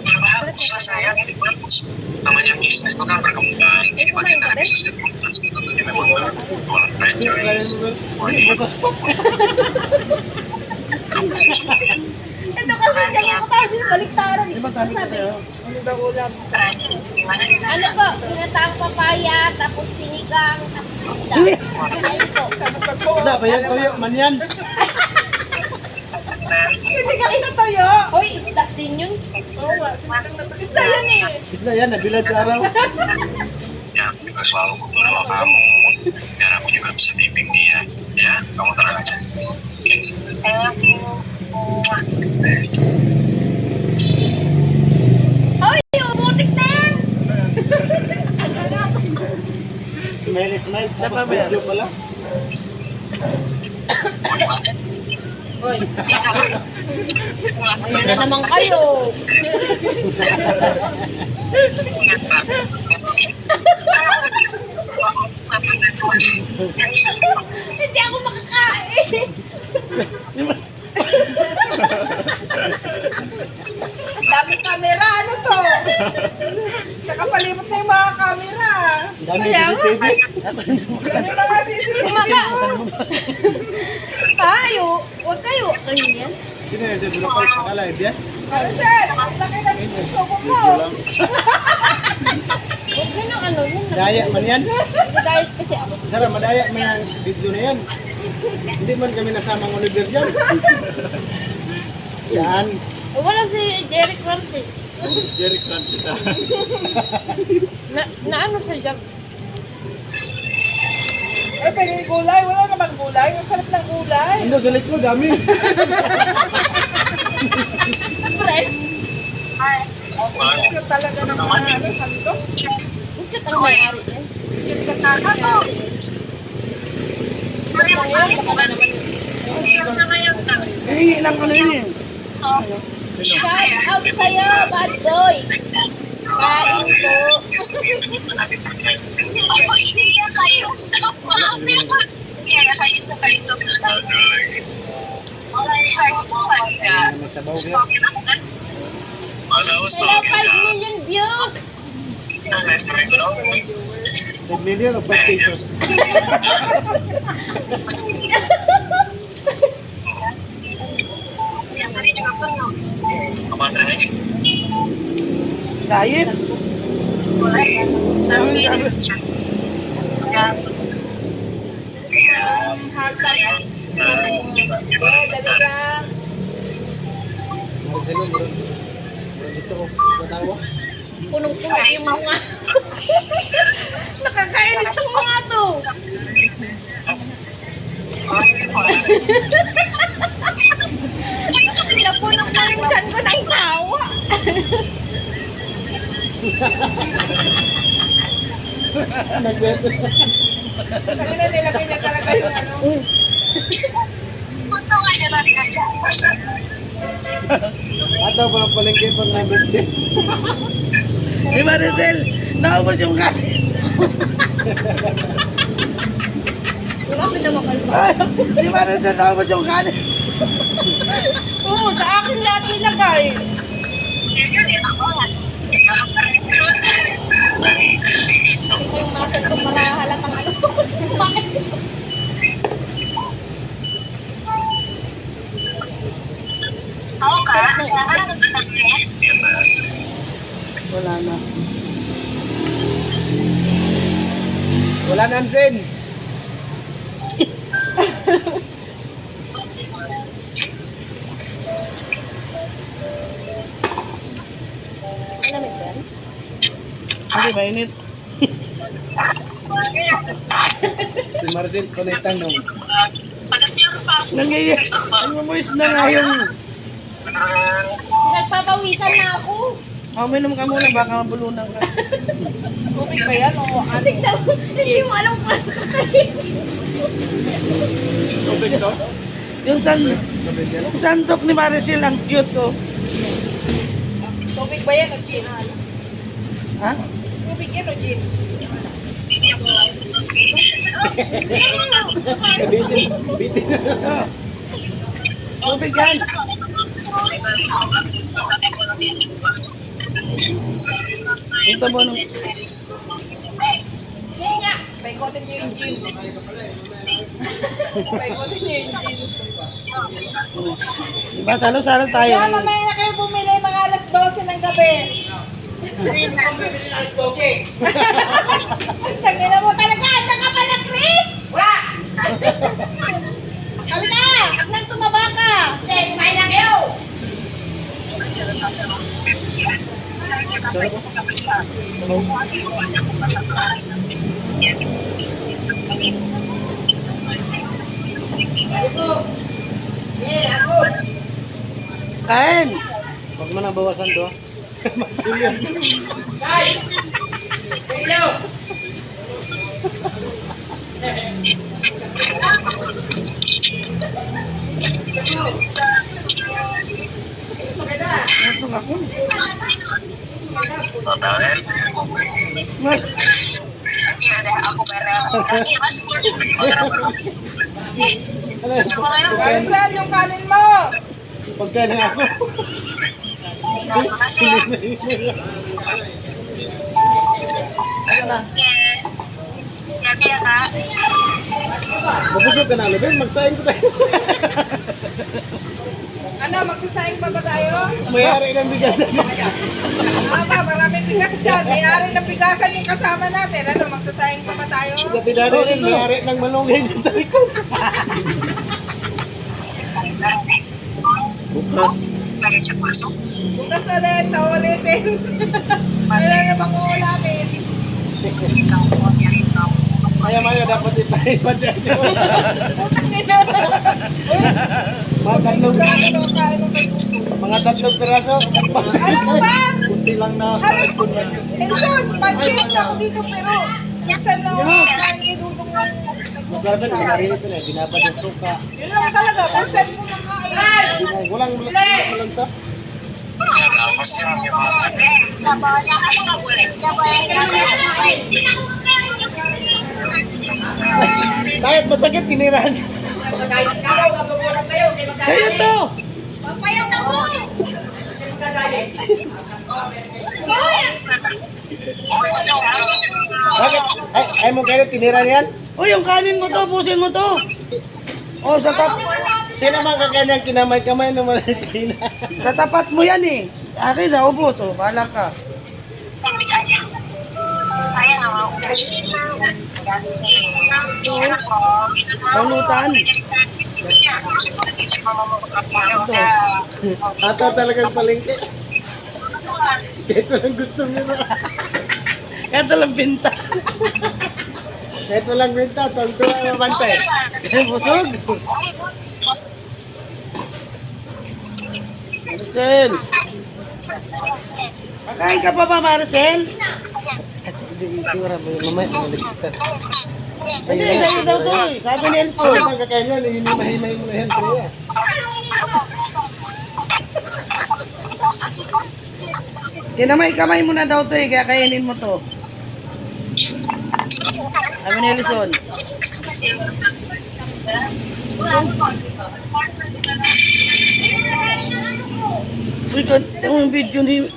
Trabaho siya sayang, di ba? Namanya bisnis itu kan berkembang, ini bagian dari bisnis development gitu, jadi memang walang franchise. Bukas po. Ito kasi dyan ako tayo baliktaran. Di ba sabi ko sa'yo? Ano daw ulam? Ano po? Ginataang papaya, tapos sinigang, tapos isda. Ayun po. Isda ba yan? Tuyo man yan. Hindi ka kinatuyo. Hoy, isda din yun. Oo nga, isda yan eh. Isda yan, nabilad sa araw. Ya, juga selalu butuh sama kamu, biar aku juga bisa bimbing dia. Ya, kamu tenang aja. Hoy, umutik na yan. Smile. Tapos medyo pala. Ayun na naman kayo. Hindi ako makakain. Dami kamera, ano to? Nakapalibot na yung mga kamera. Ang dami CCTV. Yung mga CCTV mo. Ayo, huwag kayo. Ayun yan. Sino yan? Sa Bulacan? Naka-live yan? Maricel, ang laki ng suko mo. Huwag na ng ano yun. Daya man yan. Dahil kasi ako. Sara, madaya may ang video na yan. Hindi man kami nasamang Oliver dyan. Yan. Wala si Jeric Ramsey. Jerry Crunchy na. Na ano siya dyan? Ay, pwede yung gulay. Wala namang gulay. Ang sarap ng gulay. Ano sa likod, dami. Fresh. Cute talaga ng mga ano, sandok. Ang cute ang may-ari yan. Cute ka sa akin. Eh, ilang ka na yun eh. Shout out sa'yo, bad boy. Kain po. May sabaw yan. Masa gusto? Hello, 5 million views. 10 million o 5 pesos. Kapatid aja. Diet? Dali lang. Marcelo, meron dito ko. Tatawa. Punong-puno yung mga. Nakakainis yung mga to. Napunog na yung chan ko ng tawa. Nagwento. Kanina nilagay niya talaga yung ano. Ataw pa ng palengke pag na-birthday. Di Maricel, naubos yung kanin. Wala ko na makalito. Di Maricel, naubos yung kanin. Oo, sa akin lahat nilagay. Yung masal ko marahalatang ano. Bakit? Wala na. Wala na, Anzen. Malamig ba yan? Hindi, mainit. Si Marcel, panitang nung. Nangyayari. Ano mo is na nga yung... Nagpapawisan na ako. Uminom ka muna, baka mabulunan ka. Tubig ba yan o ano? Tignan mo, hindi mo alam kung ano kakain. Tubig to? Yung sandok ni Maricel, ang cute to. Tubig ba yan o gin? Ha? Tubig yan o gin? Bitin. Tubig yan. Punta mo nung... Yan nga. Paikotin niyo yung gin. Paikotin niyo yung gin. Diba, salo-salo tayo. Kaya mamaya na kayo bumili mga alas 12 ng gabi. Okay. Tangina mo talaga. Anda ka pa na, Chris? Wala. Halika. Huwag nang tumaba ka. Hindi, kumain na kayo. Kain! Huwag mo nang bawasan to. Magsilyan. Ito nga ako. Total. Iya deh, aku bareng. Kasih mas. Ano yun? Pagkain, Saan yung kanin mo? pagkain ng aso. Makasih ya. Hati ya kak. Mabusog ka na, Lubin. Magsayin ko tayo. Ano, magsasaing pa ba tayo? Mayari ng bigasan. Aba, maraming bigas dyan. May-ari ng bigasan yung kasama natin. Ano, magsasaing pa ba tayo? Sa tinari rin, mayari ng malunggay sa likod. Bukas. Lagi cek masuk. Bukas ulit, sa ulitin. Ano na bang uulamin? Maya-maya dapat itahin pa dyan. Putang ina. Mga tatlong piraso. Alam mo ba? Kunti lang na. Halos, Enson, mag-taste ako dito pero first time na ako kain kay Dudong ng Masarap na, sinarili ito na. Binabad ng suka. Yun lang talaga, first time ko nakain. Walang malansa. Apa sih yang Kahit masakit, tinirahan. Sa'yo to! Papayang na mo. Bakit? Ay mo kayo, tinira niyan? O, yung kanin mo to, pusin mo to. O, sa sino man kakanyang kinamay-kamay naman ang tina? Sa tapat mo yan eh. Akin na, ubos. O, bahala ka. Panutan. Ata talagang palengke. Ito lang gusto nila. Ito lang binta. Ito lang binta. Tontuwa mabantay. Busog. Maricel. Kakain ka pa ba, Maricel? Itura mo yung mamay. Hindi, sa'yo daw to eh. Sabi ni Elso. Ang kakain yan, hinimahimay mo na yan. Kinamay-kamay mo na daw to eh, kaya kainin mo to. Sabi ni Elson. Uy, yung video ni